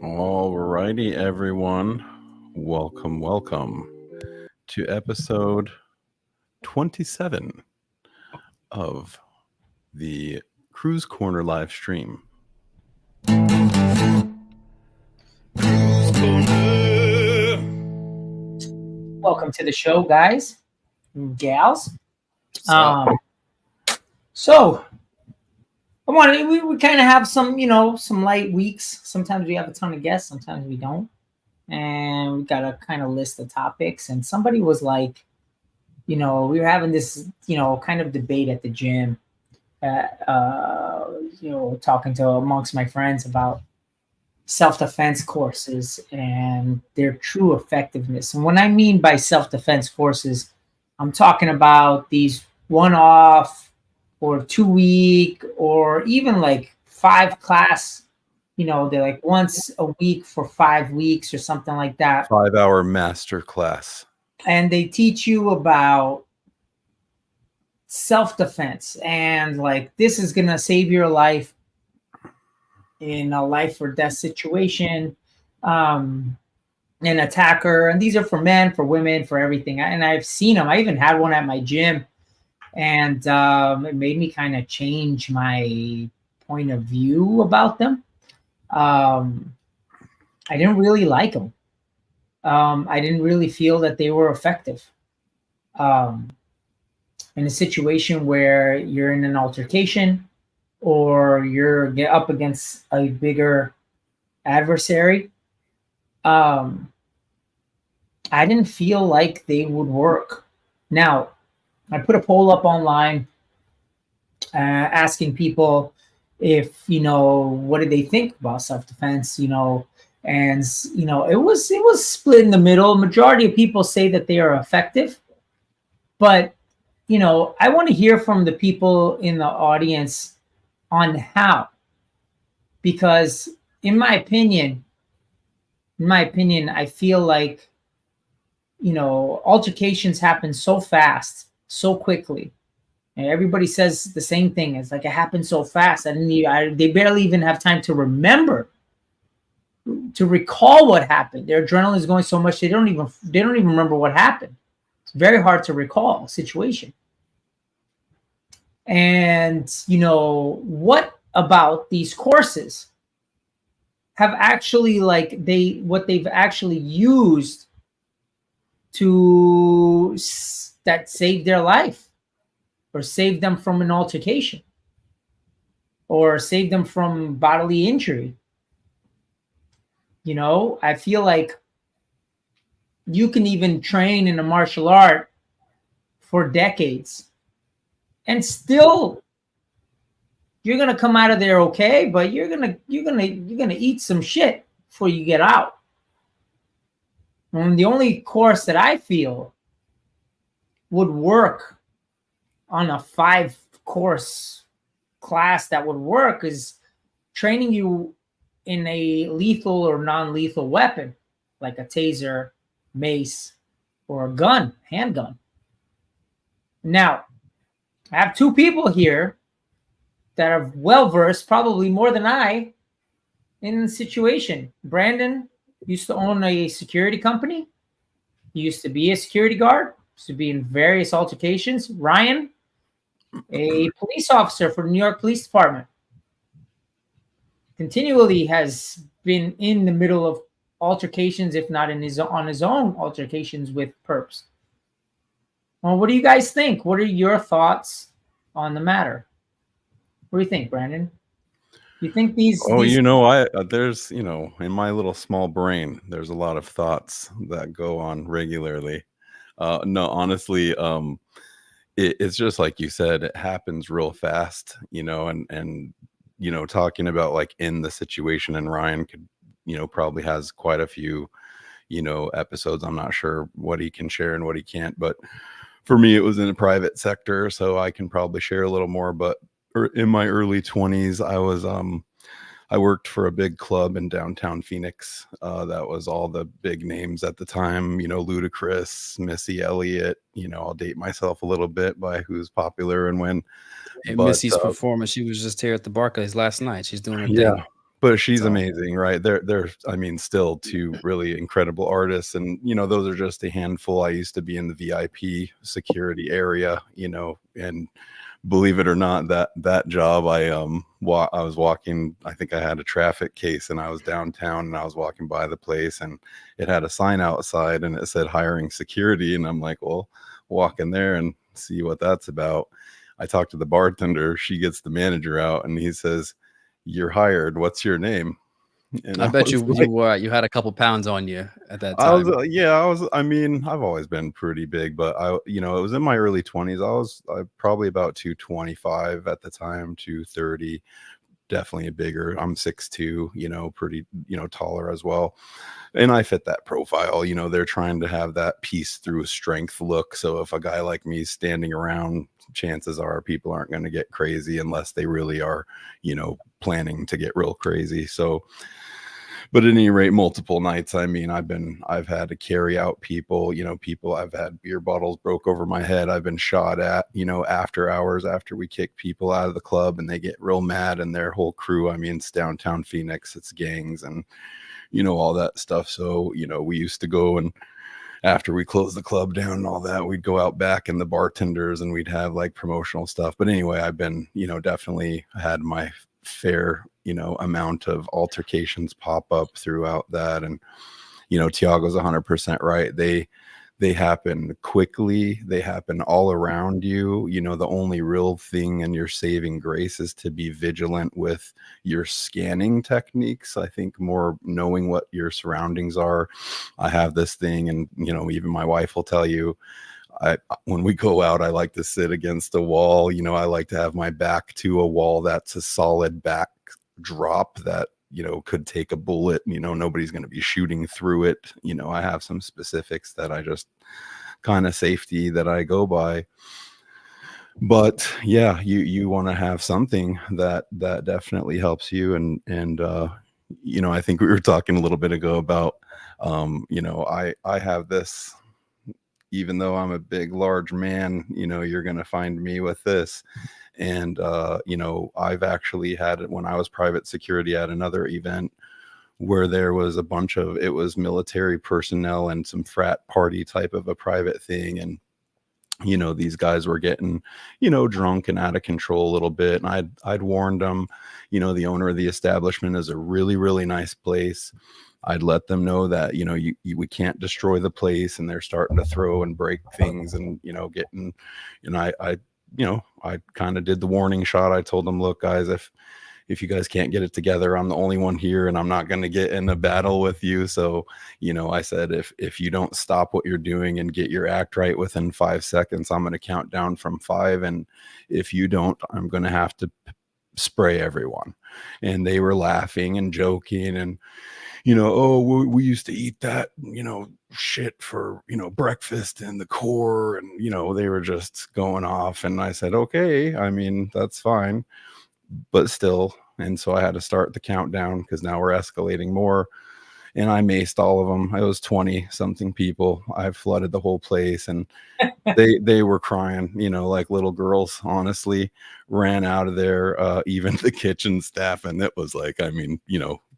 Alrighty, everyone. Welcome to episode 27 of the Krus Corner live stream. Welcome to the show, guys and gals. So we kind of have some light weeks. Sometimes we have a ton of guests, sometimes we don't. And we got a kind of list of topics. And somebody was like, we were having this, kind of debate at the gym, talking to amongst my friends about self-defense courses and their true effectiveness. And what I mean by self-defense courses, I'm talking about these one-off or 2-week or even like 5-class, they're like once a week for 5 weeks or something like that. 5-hour master class. And they teach you about self-defense and like this is going to save your life in a life or death situation, an attacker. And these are for men, for women, for everything. And I've seen them. I even had one at my gym. And it made me kind of change my point of view about them. I didn't really like them. I didn't really feel that they were effective. In a situation where you're in an altercation or you're up against a bigger adversary, I didn't feel like they would work. Now, I put a poll up online asking people if, what did they think about self-defense, and, it was split in the middle. Majority of people say that they are effective, but, I want to hear from the people in the audience on how, because in my opinion, I feel like, altercations happen so fast, so quickly. And everybody says the same thing. It's like it happened so fast. They barely even have time to recall what happened. Their adrenaline is going so much they don't even remember what happened. It's very hard to recall a situation. And what about these courses have actually what they've actually used to that saved their life or saved them from an altercation or saved them from bodily injury. I feel like you can even train in a martial art for decades and still you're going to come out of there okay, but you're going to eat some shit before you get out. And the only course that I feel would work on a 5-course class that would work is training you in a lethal or non-lethal weapon, like a taser, mace, or a gun, handgun. Now, I have 2 people here that are well-versed, probably more than I, in the situation. Brandon used to own a security company. He used to be a security guard, used to be in various altercations. Ryan, a police officer for the New York Police Department, continually has been in the middle of altercations, if not on his own altercations with perps. Well, what do you guys think? What are your thoughts on the matter? What do you think, Brandon? You think these? There's, in my little small brain, there's a lot of thoughts that go on regularly. No, honestly, it's just like you said, it happens real fast, and talking about like in the situation, and Ryan could, probably has quite a few, episodes. I'm not sure what he can share and what he can't, but for me, it was in the private sector, so I can probably share a little more. But in my early 20s, I worked for a big club in downtown Phoenix. That was all the big names at the time, Ludacris, Missy Elliott. I'll date myself a little bit by who's popular and when. And Missy's performance, she was just here at the Barclays last night. She's doing her thing. But she's amazing, right? They're I mean, still two really incredible artists, and those are just a handful. I used to be in the VIP security area, and believe it or not, that job, I was walking. I think I had a traffic case, and I was downtown, and I was walking by the place, and it had a sign outside, and it said hiring security, and I'm like, well, walk in there and see what that's about. I talked to the bartender. She gets the manager out, and he says, "You're hired. What's your name?" And I bet you had a couple pounds on you at that I was, time. I mean, I've always been pretty big, but it was in my early 20s. I was probably about 225 at the time, 230, definitely bigger. I'm 6'2", pretty, taller as well. And I fit that profile. They're trying to have that peace through strength look. So if a guy like me is standing around, chances are people aren't going to get crazy unless they really are, planning to get real crazy. So, but at any rate, multiple nights. I mean, I've had to carry out people, I've had beer bottles broke over my head. I've been shot at, after hours, after we kick people out of the club and they get real mad, and their whole crew. I mean, it's downtown Phoenix, it's gangs and, all that stuff. So, we used to go, and after we closed the club down and all that, we'd go out back and the bartenders, and we'd have like promotional stuff. But anyway, I've been, definitely had my fair, amount of altercations pop up throughout that. And, Tiago's 100% right. They happen quickly. They happen all around you. The only real thing in your saving grace is to be vigilant with your scanning techniques. I think more knowing what your surroundings are. I have this thing, and, even my wife will tell you, when we go out, I like to sit against a wall. I like to have my back to a wall that's a solid backdrop that, could take a bullet. Nobody's going to be shooting through it. I have some specifics that I just kind of safety that I go by. But yeah, you want to have something that definitely helps you. And I think we were talking a little bit ago about, I have this. Even though I'm a big, large man, you're going to find me with this. And, I've actually had it when I was private security at another event where there was it was military personnel and some frat party type of a private thing. And, these guys were getting, drunk and out of control a little bit. And I'd warned them, the owner of the establishment is a really, really nice place. I'd let them know that, we can't destroy the place, and they're starting to throw and break things and, getting, and I kind of did the warning shot. I told them, look, guys, if you guys can't get it together, I'm the only one here, and I'm not going to get in a battle with you. So, I said, if you don't stop what you're doing and get your act right within 5 seconds, I'm going to count down from 5. And if you don't, I'm going to have to spray everyone. And they were laughing and joking, and, oh, we used to eat that, shit for, breakfast in the Corps. And, they were just going off. And I said, okay, I mean, that's fine, but still. And so I had to start the countdown because now we're escalating more. And I maced all of them. I was 20 something people. I flooded the whole place, and they were crying, like little girls, honestly, ran out of there. Even the kitchen staff. And it was like, I mean,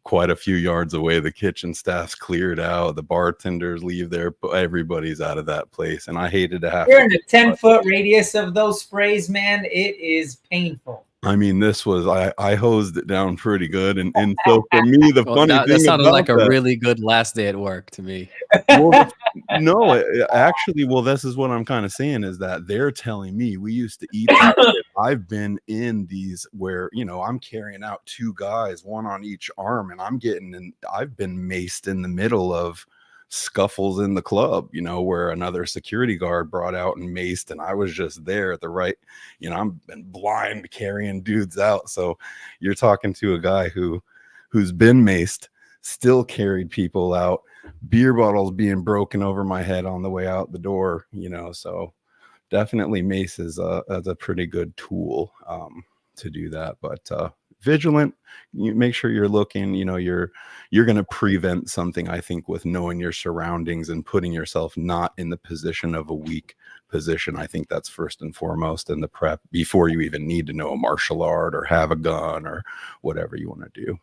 quite a few yards away, the kitchen staff's cleared out, the bartenders leave there, but everybody's out of that place. And I hated to have You're in a 10-foot radius of those sprays, man. It is painful. I mean, this was I hosed it down pretty good, and so for me, the funny thing that sounded about like a that, really good last day at work to me. well, no, actually, well, this is what I'm kind of saying is that they're telling me we used to eat that shit. I've been in these where I'm carrying out 2 guys, one on each arm, and I've been maced in the middle of scuffles in the club, where another security guard brought out and maced, and I was just there at the right, I'm been blind carrying dudes out. So you're talking to a guy who's been maced, still carried people out, beer bottles being broken over my head on the way out the door, so definitely mace is a pretty good tool to do that. But vigilant, you make sure you're looking, you're going to prevent something, I think, with knowing your surroundings and putting yourself not in the position of a weak position. I think that's first and foremost in the prep before you even need to know a martial art or have a gun or whatever you want to do.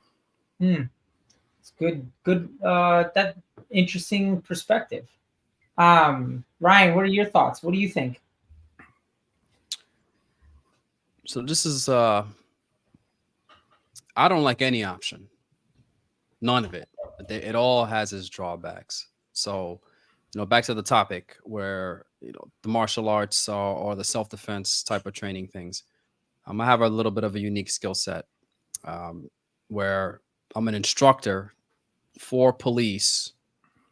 It's good. That interesting perspective. Ryan, what are your thoughts? What do you think? So this is I don't like any option. None of it. It all has its drawbacks. So, back to the topic where the martial arts or the self-defense type of training things. I have a little bit of a unique skill set, where I'm an instructor for police.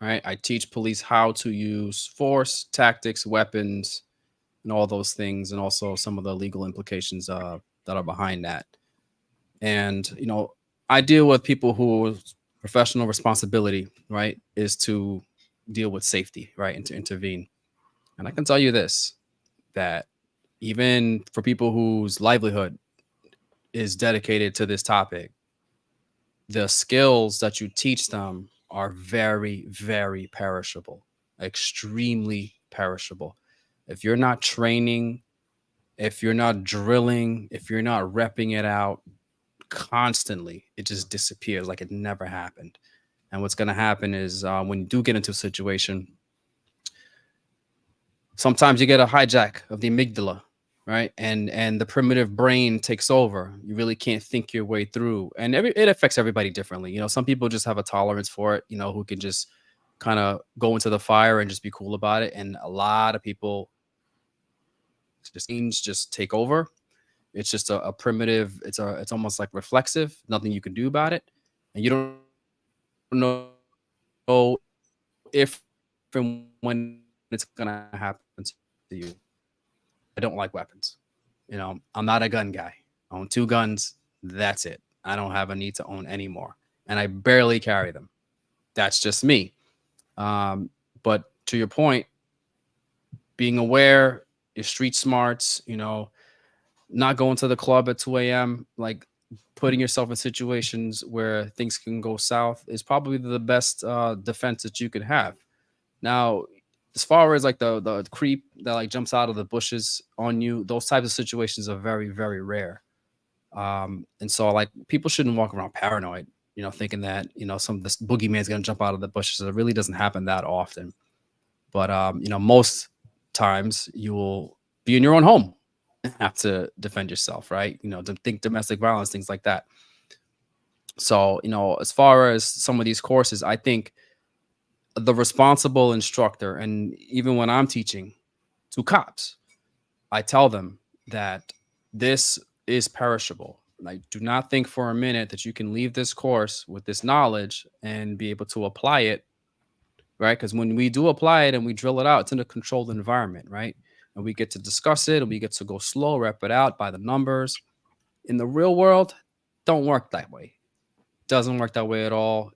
Right, I teach police how to use force, tactics, weapons, and all those things, and also some of the legal implications that are behind that. And I deal with people whose professional responsibility, right, is to deal with safety, right, and to intervene. And I can tell you this, that even for people whose livelihood is dedicated to this topic, the skills that you teach them are very, very perishable, extremely perishable. If you're not training, if you're not drilling, if you're not repping it out constantly, it just disappears like it never happened. And what's going to happen is, when you do get into a situation, sometimes you get a hijack of the amygdala, right? And the primitive brain takes over. You really can't think your way through, and it affects everybody differently. Some people just have a tolerance for it, who can just kind of go into the fire and just be cool about it. And a lot of people just take over. It's just a primitive. It's almost like reflexive. Nothing you can do about it, and you don't know if and when it's gonna happen to you. I don't like weapons. I'm not a gun guy. I own 2 guns. That's it. I don't have a need to own any more, and I barely carry them. That's just me. But to your point, being aware, your street smarts, not going to the club at 2 a.m., like putting yourself in situations where things can go south is probably the best defense that you could have. Now, as far as like the creep that like jumps out of the bushes on you, those types of situations are very, very rare. And so like people shouldn't walk around paranoid, thinking that, some of this boogeyman's going to jump out of the bushes. It really doesn't happen that often. But, most times you will be in your own home and have to defend yourself, right? To think domestic violence, things like that. So, as far as some of these courses, I think the responsible instructor, and even when I'm teaching to cops, I tell them that this is perishable. Like, do not think for a minute that you can leave this course with this knowledge and be able to apply it, right? Because when we do apply it and we drill it out, it's in a controlled environment, right? And we get to discuss it and we get to go slow, rep it out by the numbers. In the real world, don't work that way. Doesn't work that way at all.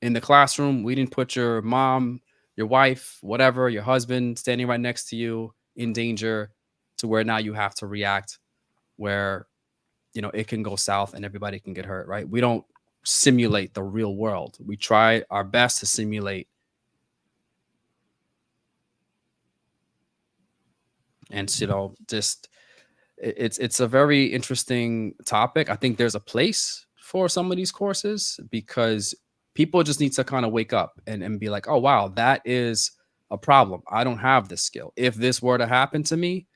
In the classroom, we didn't put your mom, your wife, whatever, your husband standing right next to you in danger to where now you have to react, where, it can go south and everybody can get hurt, right? We don't simulate the real world. We try our best to simulate. And, just it's a very interesting topic. I think there's a place for some of these courses because people just need to kind of wake up and be like, oh, wow, that is a problem. I don't have this skill. If this were to happen to me,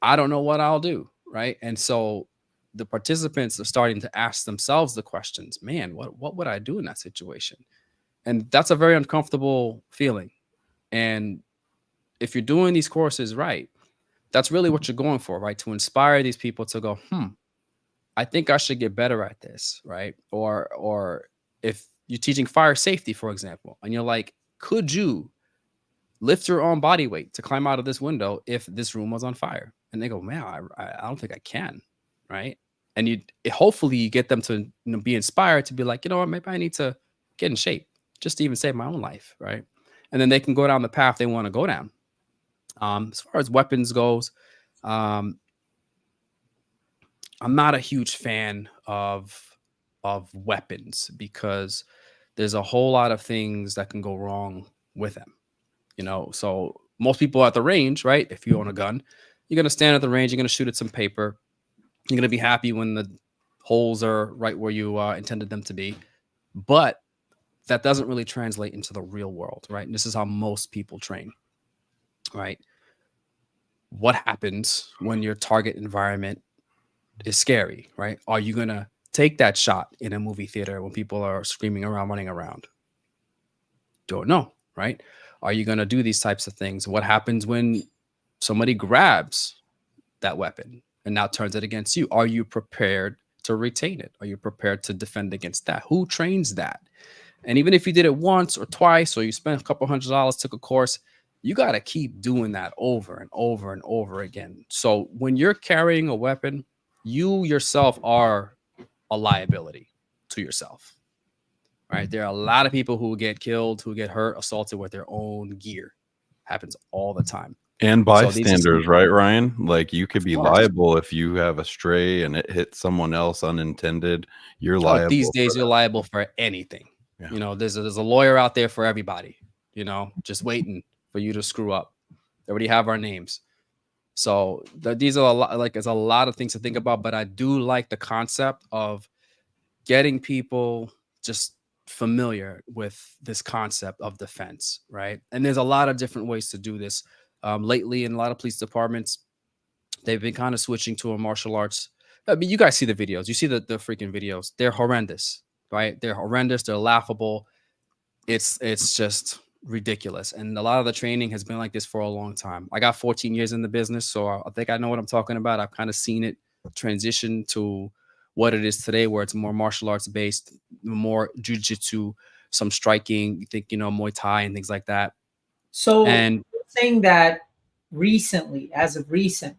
I don't know what I'll do. Right. And so the participants are starting to ask themselves the questions, man, what would I do in that situation? And that's a very uncomfortable feeling. And if you're doing these courses right, that's really what you're going for, right? To inspire these people to go, I think I should get better at this, right? Or if you're teaching fire safety, for example, and you're like, could you lift your own body weight to climb out of this window if this room was on fire? And they go, man, I don't think I can, right? And hopefully you get them to be inspired to be like, you know what, maybe I need to get in shape just to even save my own life, right? And then they can go down the path they want to go down. As far as weapons goes, I'm not a huge fan of weapons because there's a whole lot of things that can go wrong with them. So most people at the range, right? If you own a gun, you're gonna stand at the range, you're gonna shoot at some paper. You're gonna be happy when the holes are right where you intended them to be, but that doesn't really translate into the real world, right? And this is how most people train, right? What happens when your target environment is scary, right? Are you going to take that shot in a movie theater when people are screaming around, running around? Don't know, right? Are you going to do these types of things? What happens when somebody grabs that weapon and now turns it against you? Are you prepared to retain it? Are you prepared to defend against that? Who trains that? And even if you did it once or twice, or you spent a couple $100, took a course, you got to keep doing that over and over and over again. So when you're carrying a weapon, you yourself are a liability to yourself, right? There are a lot of people who get killed, who get hurt, assaulted with their own gear. Happens all the time. And bystanders, So right, Ryan? Like you could be course. liable if you have a stray and it hits someone else unintended. You're liable. These days, you're liable for anything. Yeah. You know, there's a lawyer out there for everybody, you know, just waiting for you to screw up. They already have our names. So these are a lot, like, it's a lot of things to think about, but I do like the concept of getting people just familiar with this concept of defense, right? And there's a lot of different ways to do this. Lately, in a lot of police departments, they've been kind of switching to a martial arts. I mean, you guys see the videos. You see the freaking videos. They're horrendous, right? They're horrendous. They're laughable. It's just ridiculous. And a lot of the training has been like this for a long time. I got 14 years in the business, so I think I know what I'm talking about. I've kind of seen it transition to what it is today, where it's more martial arts based, more jujitsu, some striking. You think, you know, Muay Thai and things like that. So, And saying that recently, as of recent,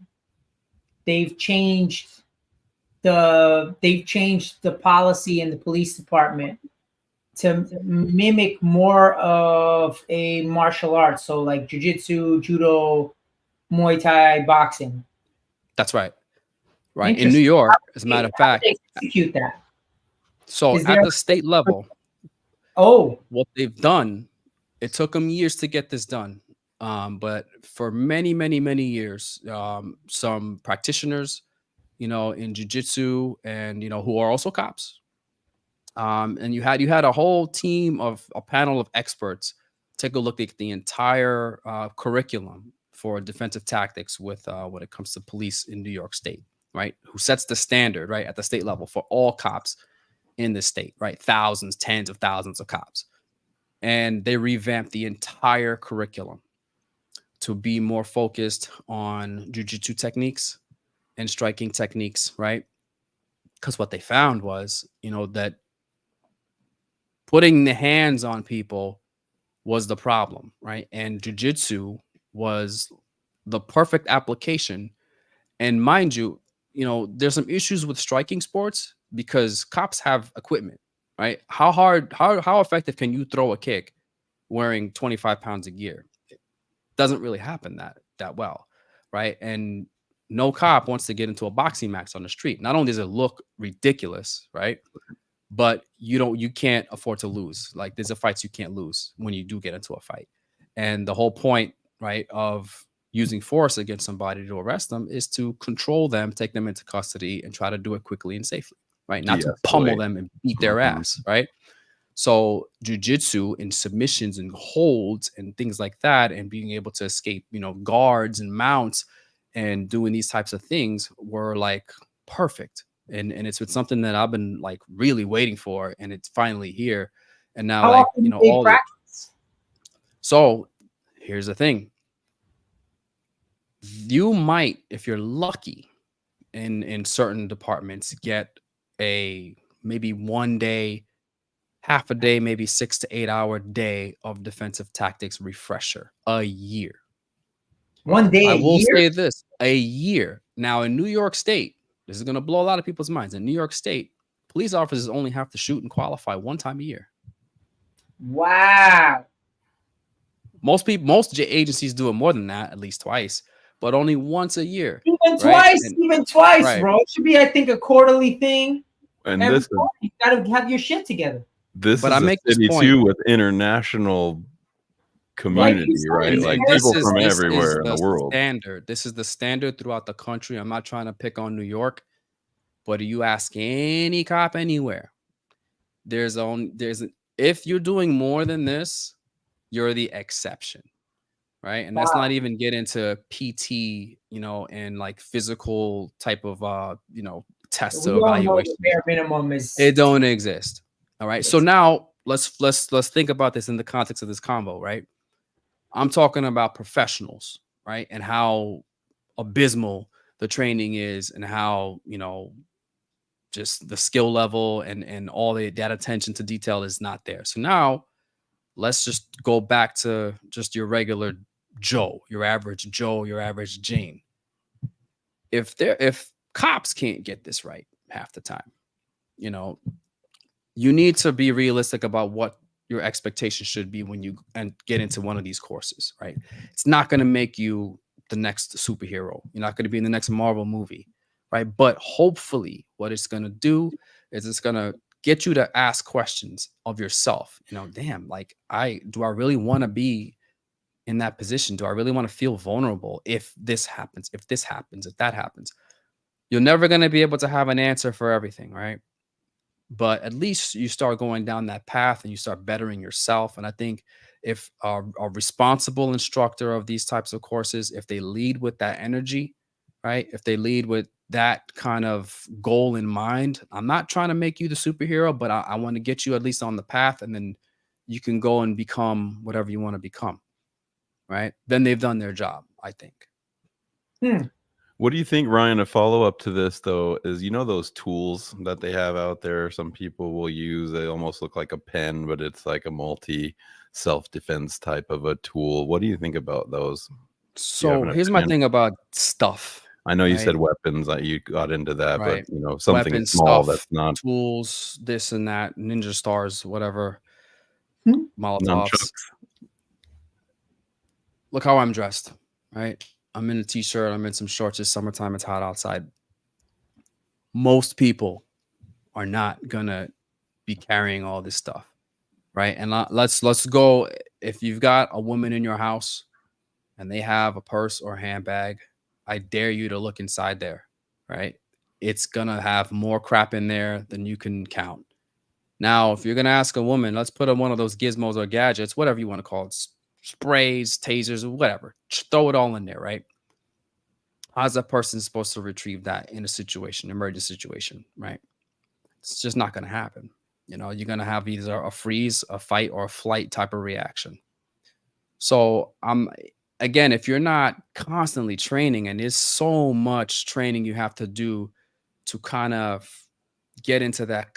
they've changed the policy in the police department to mimic more of a martial arts. So like jiu-jitsu, judo, Muay Thai, boxing. that's right. Right. In New York, as a matter of fact, they execute that. So at the state level, what they've done, it took them years to get this done. But for many, many, many years, some practitioners, you know, in jiu-jitsu and, you know, who are also cops. And you had a whole team of a panel of experts take a look at the entire curriculum for defensive tactics with when it comes to police in New York State, right? Who sets the standard, right, at the state level for all cops in the state, right? Thousands, tens of thousands of cops. And they revamped the entire curriculum to be more focused on jiu-jitsu techniques and striking techniques, right? Because what they found was, you know, that putting the hands on people was the problem, right? And jiu-jitsu was the perfect application. And mind you, you know, there's some issues with striking sports because cops have equipment, right? How effective can you throw a kick wearing 25 pounds of gear? It doesn't really happen that well, right? And no cop wants to get into a boxing match on the street. Not only does it look ridiculous, right? But you can't afford to lose. Like there's a fights you can't lose when you do get into a fight. And the whole point, right, of using force against somebody to arrest them is to control them, take them into custody, and try to do it quickly and safely, right? Not to pummel them and beat their ass, right? So jiu-jitsu and submissions and holds and things like that, and being able to escape, you know, guards and mounts and doing these types of things were like perfect. And it's something that I've been like really waiting for, and it's finally here. And now, how like, often you know, do they all practice? So here's the thing. You might, if you're lucky in certain departments, get a maybe 1 day, half a day, maybe 6 to 8 hour day of defensive tactics refresher a year. 1 day I a will year? say this, a year. Now in New York State, this is going to blow a lot of people's minds. In New York State, police officers only have to shoot and qualify 1 time a year. Wow. Most agencies do it more than that, at least twice, but only once a year. Even right? twice, right. bro. It should be, I think, a quarterly thing. And Every this is, quarter, you gotta have your shit together. this But is I a make this city point. too with international community, said, right? it's Like this people from everywhere in the world. Standard. This is the standard throughout the country. I'm not trying to pick on New York, But you ask any cop anywhere, if you're doing more than this, you're the exception, right? And that's not even get into PT, and like physical type of tests We or all know the evaluations. bare minimum is. It don't exist. All right. So now let's think about this in the context of this combo, right? I'm talking about professionals, right? And how abysmal the training is, and how, just the skill level and all that attention to detail is not there. So now let's just go back to just your regular Joe, your average Jane. If cops can't get this right half the time, you need to be realistic about what your expectations should be when you get into one of these courses, right? It's not going to make you the next superhero. You're not going to be in the next Marvel movie, right? But hopefully what it's going to do is it's going to get you to ask questions of yourself. Damn, like do I really want to be in that position? Do I really want to feel vulnerable if this happens, if that happens? You're never going to be able to have an answer for everything, right? But at least you start going down that path and you start bettering yourself. And I think if a responsible instructor of these types of courses, if they lead with that energy, right? If they lead with that kind of goal in mind, I'm not trying to make you the superhero, but I want to get you at least on the path, and then you can go and become whatever you want to become, right? Then they've done their job, I think. What do you think, Ryan? A follow-up to this, though, is those tools that they have out there, some people will use, they almost look like a pen, but it's like a multi self-defense type of a tool. What do you think about those? So here's my thing about stuff. I know you said weapons, that you got into that, right. but something weapons, small stuff, that's not tools, this and that, ninja stars, whatever, Molotovs. nunchucks. Look how I'm dressed, right? I'm in a t-shirt, I'm in some shorts. It's summertime, it's hot outside. Most people are not gonna be carrying all this stuff, right? And let's go. If you've got a woman in your house and they have a purse or handbag, I dare you to look inside there, right? It's gonna have more crap in there than you can count. Now, if you're gonna ask a woman, let's put on one of those gizmos or gadgets, whatever you want to call it, sprays, tasers, whatever, just throw it all in there, right? How's that person supposed to retrieve that in a situation, emergency situation, right? It's just not gonna happen. You're gonna have either a freeze, a fight, or a flight type of reaction. So again, if you're not constantly training, and there's so much training you have to do to kind of get into that,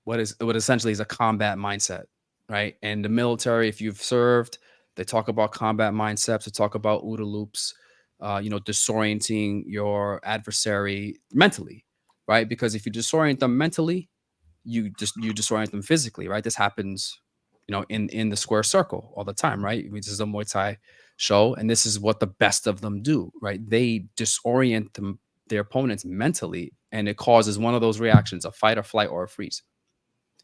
what essentially is a combat mindset, right? And the military, if you've served, they talk about combat mindsets, they talk about OODA loops, disorienting your adversary mentally, right? Because if you disorient them mentally, you disorient them physically, right? This happens, in the square circle all the time, right? This is a Muay Thai show, and this is what the best of them do, right? They disorient their opponents mentally, and it causes one of those reactions: a fight, or flight, or a freeze.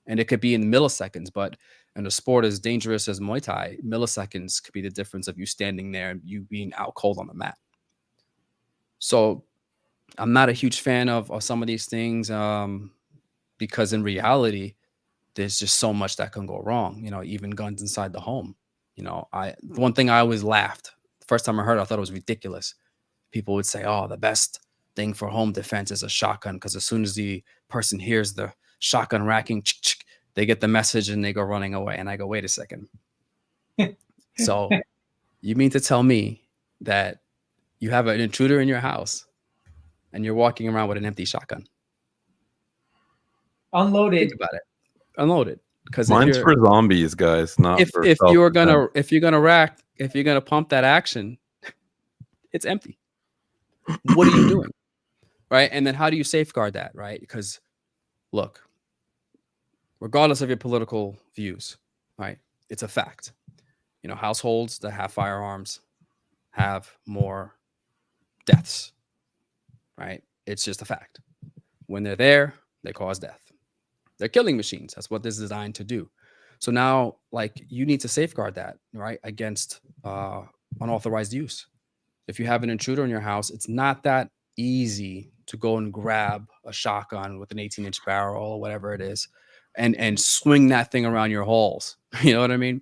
And it could be in milliseconds, but in a sport as dangerous as Muay Thai, milliseconds could be the difference of you standing there and you being out cold on the mat. So I'm not a huge fan of some of these things, because in reality, there's just so much that can go wrong. Even guns inside the home. One thing I always laughed. The first time I heard it, I thought it was ridiculous. People would say, oh, the best thing for home defense is a shotgun, because as soon as the person hears the shotgun racking, they get the message and they go running away. And I go, wait a second. So you mean to tell me that you have an intruder in your house and you're walking around with an empty shotgun? Unloaded. Think about it. Unloaded. Because mine's for zombies, guys, not for if you're gonna pump that action, it's empty. What are you doing? Right? And then how do you safeguard that, right? Because look, regardless of your political views, right? It's a fact. Households that have firearms have more deaths, right? It's just a fact. When they're there, they cause death. They're killing machines. That's what this is designed to do. So now, you need to safeguard that, right, against unauthorized use. If you have an intruder in your house, it's not that easy to go and grab a shotgun with an 18-inch barrel or whatever it is and swing that thing around your halls. You know what I mean?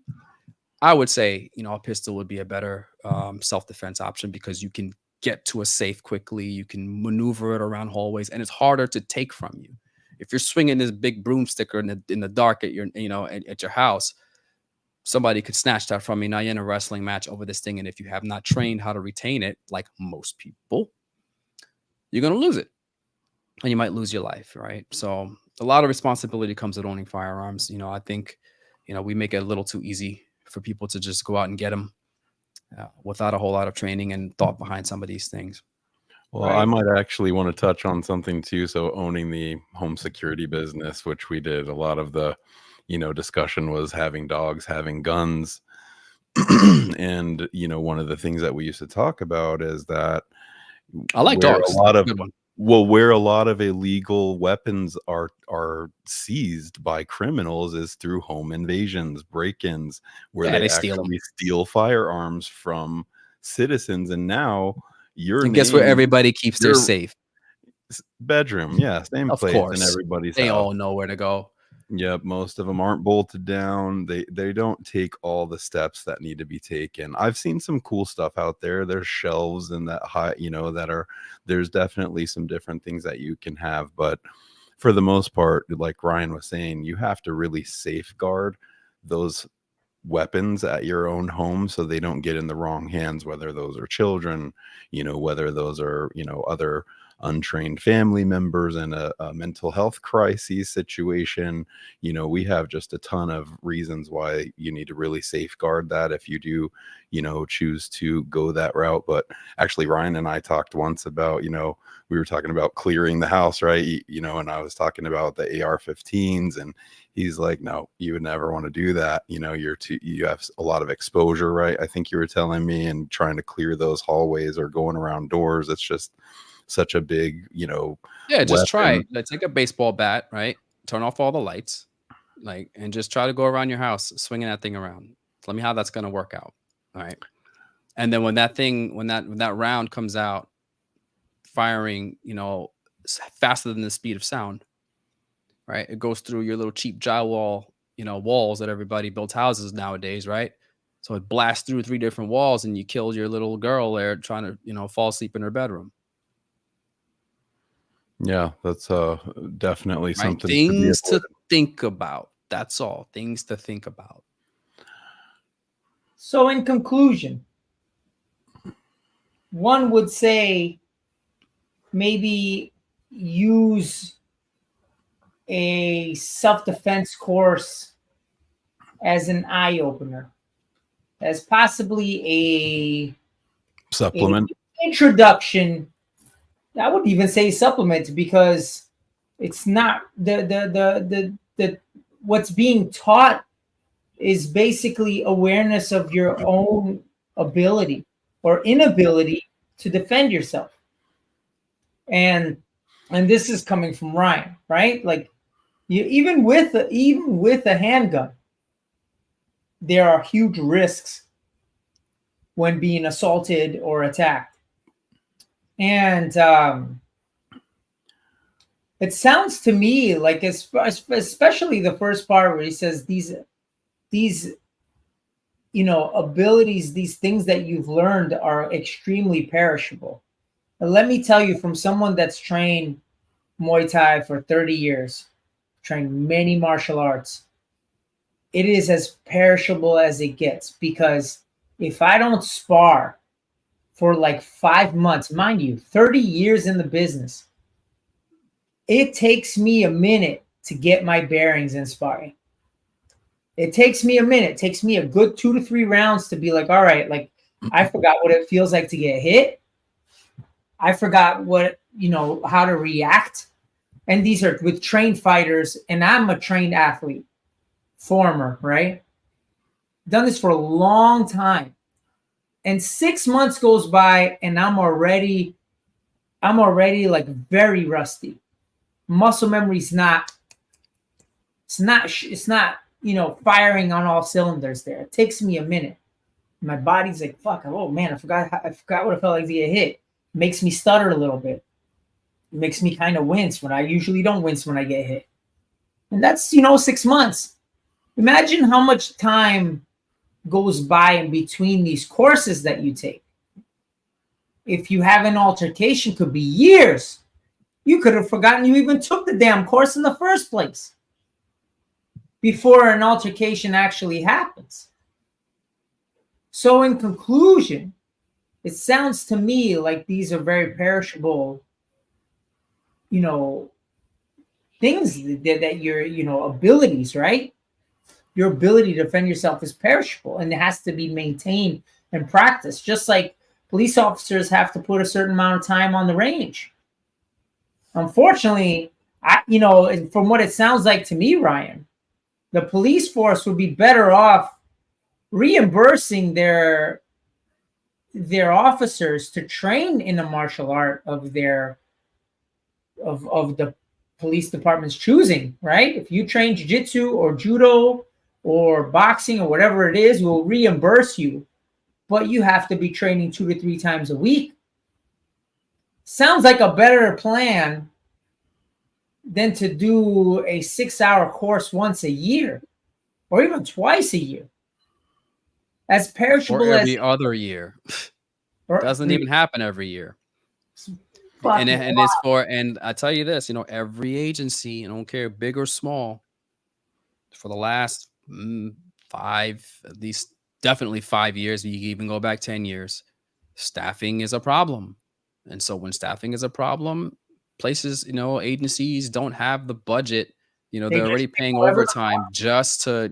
I would say, you know, a pistol would be a better self-defense option because you can get to a safe quickly. You can maneuver it around hallways, and it's harder to take from you. If you're swinging this big broomstick in the dark at your, you know, at your house, somebody could snatch that from you. Now you're in a wrestling match over this thing, and if you have not trained how to retain it, like most people, you're gonna lose it, and you might lose your life, right? So a lot of responsibility comes with owning firearms. You know, I think, you know, we make it a little too easy for people to just go out and get them without a whole lot of training and thought behind some of these things. Well, I might actually want to touch on something too. So owning the home security business, which we did, a lot of the, you know, discussion was having dogs, having guns. And, you know, one of the things that we used to talk about is that I like where dogs. a lot of Good one. well, where a lot of illegal weapons are seized by criminals is through home invasions, break-ins, where Yeah, they steal them. actually steal firearms from citizens. And now your And guess where name, everybody keeps their your safe? bedroom, yeah, same Of place in course. everybody's They house. all know where to go. Yep, most of them aren't bolted down. They don't take all the steps that need to be taken. I've seen some cool stuff out there. There's shelves and that high, you know, that are, there's definitely some different things that you can have, but for the most part, like Ryan was saying, you have to really safeguard those weapons at your own home so they don't get in the wrong hands, whether those are children, you know, whether those are, you know, other untrained family members in a mental health crisis situation. You know, we have just a ton of reasons why you need to really safeguard that if you do, you know, choose to go that route. But actually, Ryan and I talked once about, you know, we were talking about clearing the house, right? You know, and I was talking about the AR-15s, and he's like, no, you would never want to do that. You know, you have a lot of exposure, right? I think you were telling me, and trying to clear those hallways or going around doors. It's just such a big, you know, Yeah, just try weapon. it. Let's take a baseball bat, right? Turn off all the lights, like, and just try to go around your house, swinging that thing around. Tell me how that's going to work out. All right. And then when that round comes out, firing, you know, faster than the speed of sound, right? It goes through your little cheap drywall, you know, walls that everybody builds houses nowadays, right? So it blasts through 3 different walls, and you killed your little girl there trying to, you know, fall asleep in her bedroom. Yeah, that's definitely Right? something Things to be to think about. That's all. Things to think about. So, in conclusion, one would say maybe use a self-defense course as an eye-opener, as possibly a supplement. introduction. I would even say supplement, because it's not the what's being taught is basically awareness of your own ability or inability to defend yourself. And this is coming from Ryan, right? Like, you even with a handgun, there are huge risks when being assaulted or attacked. And it sounds to me like, especially the first part where he says these you know, abilities, these things that you've learned are extremely perishable. And let me tell you, from someone that's trained Muay Thai for 30 years, trained many martial arts, it is as perishable as it gets. Because if I don't spar for like 5 months, mind you, 30 years in the business, it takes me a minute to get my bearings in sparring. It takes me a minute. It takes me a good 2 to 3 rounds to be like, all right, like, I forgot what it feels like to get hit. I forgot what, you know, how to react. And these are with trained fighters, and I'm a trained athlete, former, right? Done this for a long time. And 6 months goes by, and I'm already like very rusty. Muscle memory's not, you know, firing on all cylinders there. It takes me a minute. My body's like, fuck, oh man, I forgot what it felt like to get hit. Makes me stutter a little bit. makes me kind of wince when I usually don't wince when I get hit. And that's, you know, 6 months. Imagine how much time goes by in between these courses that you take. If you have an altercation, could be years. You could have forgotten you even took the damn course in the first place before an altercation actually happens. So in conclusion, it sounds to me like these are very perishable, you know, things that your, you know, abilities, right? Your ability to defend yourself is perishable, and it has to be maintained and practiced, just like police officers have to put a certain amount of time on the range. Unfortunately, you know, and from what it sounds like to me, Ryan, the police force would be better off reimbursing their officers to train in the martial art of their of the police department's choosing, right? If you train jiu-jitsu or judo or boxing or whatever it is, we'll reimburse you, but you have to be training 2 to 3 times a week. Sounds like a better plan than to do a 6-hour course once a year or even twice a year. As perishable or as every other year. Doesn't even happen every year. And it's for, and I tell you this, you know, every agency, I don't care big or small, for the last 5, at least definitely 5 years, you can even go back 10 years, staffing is a problem. And so when staffing is a problem, places, you know, agencies don't have the budget, you know, they're already paying overtime just to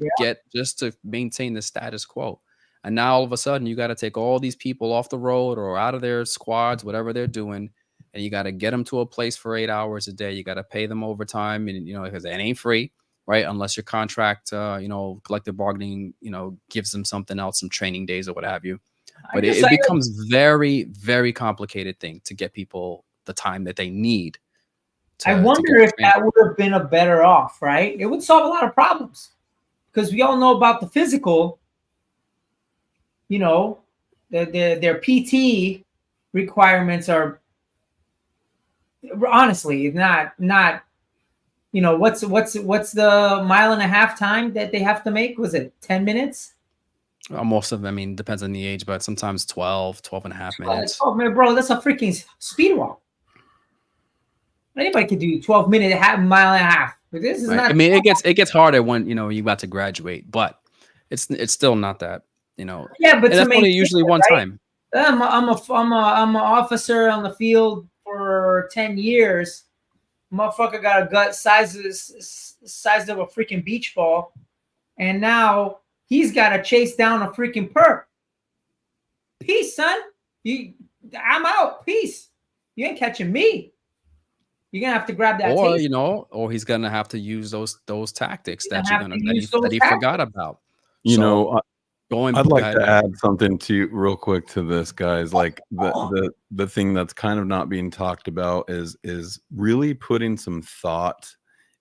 maintain the status quo. And now all of a sudden you got to take all these people off the road or out of their squads, whatever they're doing, and you got to get them to a place for 8 hours a day. You got to pay them overtime, and, you know, because it ain't free, right? Unless your contract, you know, collective bargaining, you know, gives them something else, some training days or what have you. But it becomes very, very complicated thing to get people the time that they need. I wonder if that would have been a better off, right? It would solve a lot of problems, because we all know about the physical, you know, their PT requirements are honestly not, you know, what's the 1.5 mile time that they have to make? Was it 10 minutes? Most of them, I mean, depends on the age, but sometimes 12.5 minutes. Oh man, bro, that's a freaking speed walk. Anybody could do 12-minute, 1.5 miles. But this is not. I mean, it gets harder when, you know, you about to graduate, but it's still not that, you know. Yeah, but that's only usually one time. I'm an officer on the field for 10 years. Motherfucker got a gut size of a freaking beach ball, and now he's got to chase down a freaking perp. Peace, son. I'm out. Peace. You ain't catching me. You're gonna have to grab that. Or, you know, or he's gonna have to use those tactics that he forgot about. You know, I'd like to ahead. add something to real quick to this, guys. Like the thing that's kind of not being talked about is really putting some thought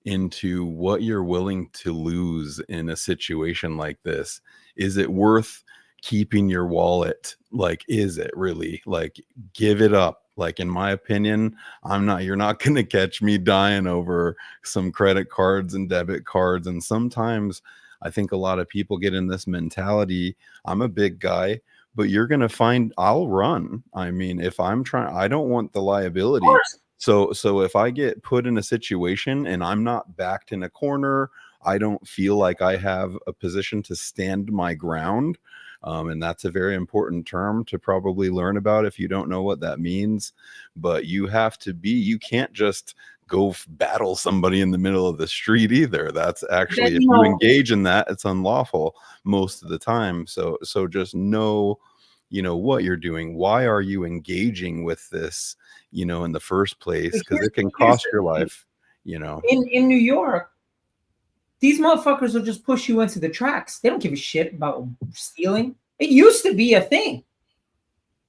into what you're willing to lose in a situation like this. Is it worth keeping your wallet? Like, is it really? Like, give it up. Like, in my opinion, you're not going to catch me dying over some credit cards and debit cards. And sometimes I think a lot of people get in this mentality. I'm a big guy, but you're going to find I'll run. I mean, if I'm trying, I don't want the liability. So if I get put in a situation and I'm not backed in a corner, I don't feel like I have a position to stand my ground. And that's a very important term to probably learn about if you don't know what that means. But you can't just go battle somebody in the middle of the street either. That's actually, if you engage in that, it's unlawful most of the time. So just know, you know, what you're doing. Why are you engaging with this, you know, in the first place? Because it can cost your life, you know. In New York, these motherfuckers will just push you into the tracks. They don't give a shit about stealing. It used to be a thing.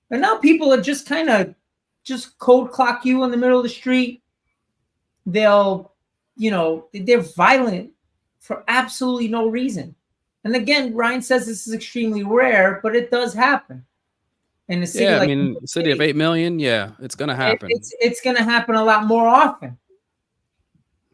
But now people are just kind of just code clock you in the middle of the street. They'll, you know, they're violent for absolutely no reason. And again, Ryan says this is extremely rare, but it does happen. in a city Yeah, I like New mean, York city of City, 8 million, yeah, it's gonna happen. it's going to happen a lot more often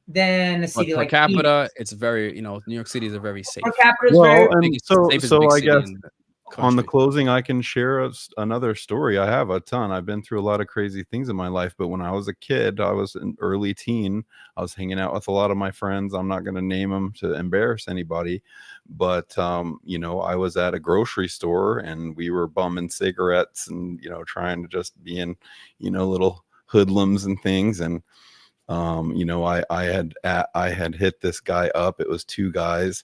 than a But city per like capita, Phoenix. it's very, New York City is a very Per safe. capita is very Well, and Safest so big I city guess in the on the country. closing, I can share another story. I have a ton. I've been through a lot of crazy things in my life, but when I was a kid, I was an early teen. I was hanging out with a lot of my friends. I'm not going to name them to embarrass anybody, but I was at a grocery store and we were bumming cigarettes and trying to just be in little hoodlums and things. And I had hit this guy up. It was two guys,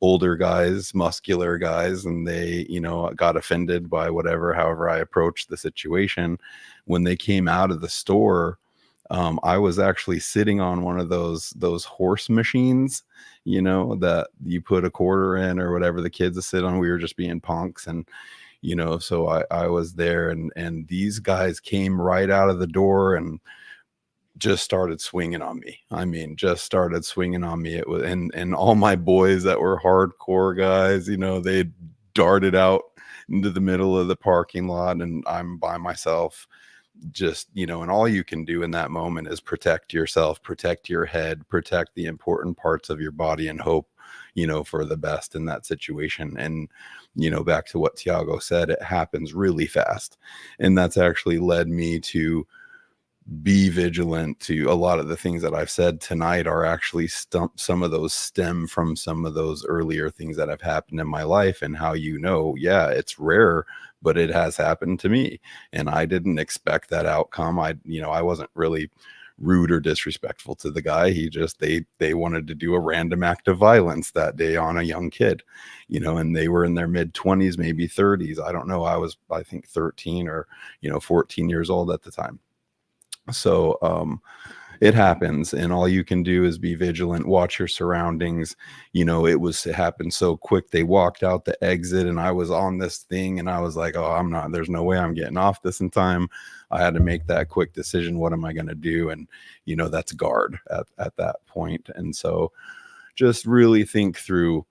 older guys, muscular guys, and they, got offended by however I approached the situation. When they came out of the store, I was actually sitting on one of those horse machines, that you put a quarter in or whatever the kids would sit on. We were just being punks, and so I was there, and these guys came right out of the door and just started swinging on me. I mean, just started swinging on me. It was, and all my boys that were hardcore guys, they darted out into the middle of the parking lot, and I'm by myself. Just, and all you can do in that moment is protect yourself, protect your head, protect the important parts of your body, and hope, for the best in that situation. And, back to what Tiago said, it happens really fast. And that's actually led me to be vigilant. To a lot of the things that I've said tonight are actually some of those stem from some of those earlier things that have happened in my life, and how, yeah, it's rare, but it has happened to me, and I didn't expect that outcome. I wasn't really rude or disrespectful to the guy. He just, they wanted to do a random act of violence that day on a young kid, and they were in their mid-20s, maybe 30s. I don't know. I think 13 or 14 years old at the time. So it happens, and all you can do is be vigilant, watch your surroundings. It happened so quick. They walked out the exit and I was on this thing, and I was like, oh, there's no way I'm getting off this in time. I had to make that quick decision. What am I going to do? And that's guard at that point. And so just really think through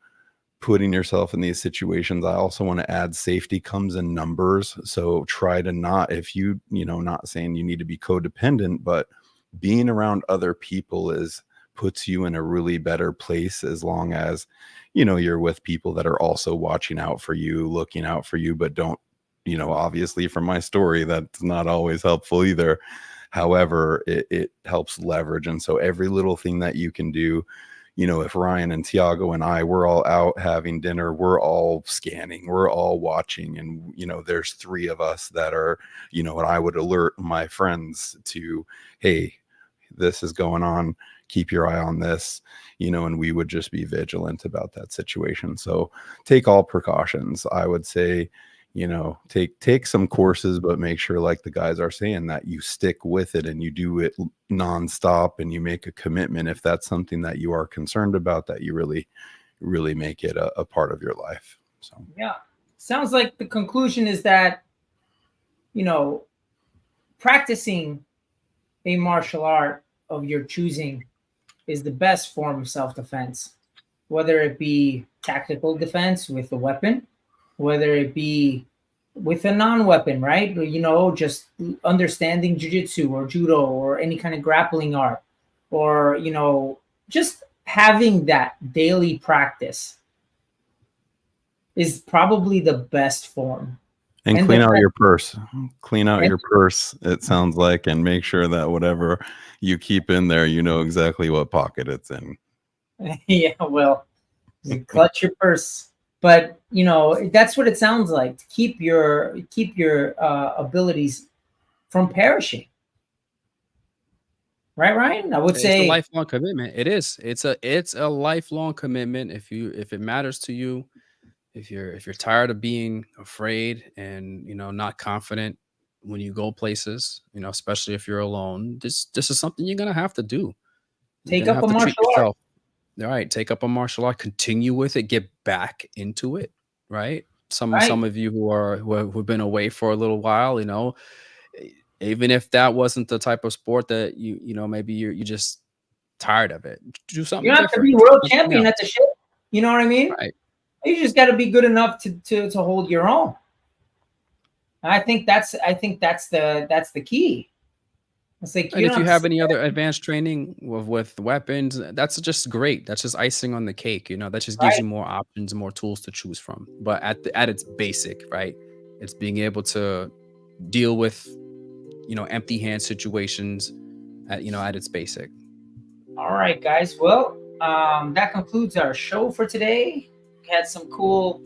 putting yourself in these situations. I also want to add, safety comes in numbers. So try to not, if not saying you need to be codependent, but being around other people puts you in a really better place, as long as, you're with people that are also watching out for you, looking out for you, but don't, obviously from my story, that's not always helpful either. However, it helps leverage. And so every little thing that you can do, if Ryan and Tiago and we're all out having dinner, we're all scanning, we're all watching. And, there's three of us that are, and I would alert my friends to, hey, this is going on, keep your eye on this, and we would just be vigilant about that situation. So take all precautions. I would say, take some courses, but make sure, like the guys are saying, that you stick with it and you do it nonstop, and you make a commitment. If that's something that you are concerned about, that you really, really make it a part of your life. So, yeah, sounds like the conclusion is that, practicing a martial art of your choosing is the best form of self-defense, whether it be tactical defense with a weapon, whether it be with a non-weapon, right? Just understanding jiu-jitsu or judo or any kind of grappling art, or, just having that daily practice is probably the best form. and clean out your purse. Clean out your purse, it sounds like, and make sure that whatever you keep in there, exactly what pocket it's in. Yeah, well, you clutch your purse. But that's what it sounds like, to keep your abilities from perishing, right, Ryan? I would It's a say, lifelong commitment. It is. It's a lifelong commitment. If it matters to you, if you're tired of being afraid and not confident when you go places, especially if you're alone, this is something you're gonna have to do. You're take gonna up have a to treat martial art. yourself. All right, take up a martial art, continue with it, get back into it, right? Some Right. of you who've been away for a little while, even if that wasn't the type of sport that maybe you're just tired of it. Do something You don't have to different. be Try world something champion else. at the shit. You know what I mean? Right. You just got to be good enough to hold your own. I think that's the key. It's like, And if you have any other advanced training with weapons, that's just great. That's just icing on the cake. That just gives you more options, more tools to choose from. But at its basic, right? It's being able to deal with, empty hand situations at its basic. All right, guys. Well, that concludes our show for today. We had some cool.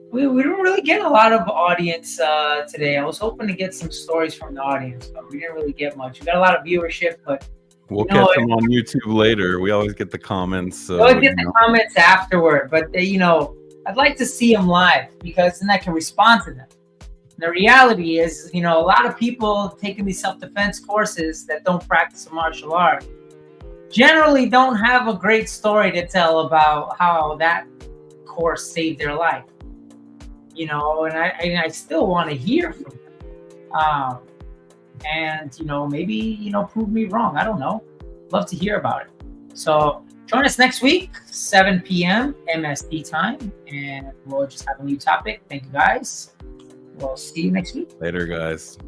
We didn't really get a lot of audience today. I was hoping to get some stories from the audience, but we didn't really get much. We got a lot of viewership, but we'll catch them on YouTube later. We always get the comments. So, we'll get the comments afterward, but I'd like to see them live, because then I can respond to them. The reality is, a lot of people taking these self-defense courses that don't practice a martial art generally don't have a great story to tell about how that course saved their life. And I still want to hear from them. And maybe prove me wrong. I don't know. Love to hear about it. So join us next week, 7 p.m. MST time, and we'll just have a new topic. Thank you, guys. We'll see you next week. Later, guys.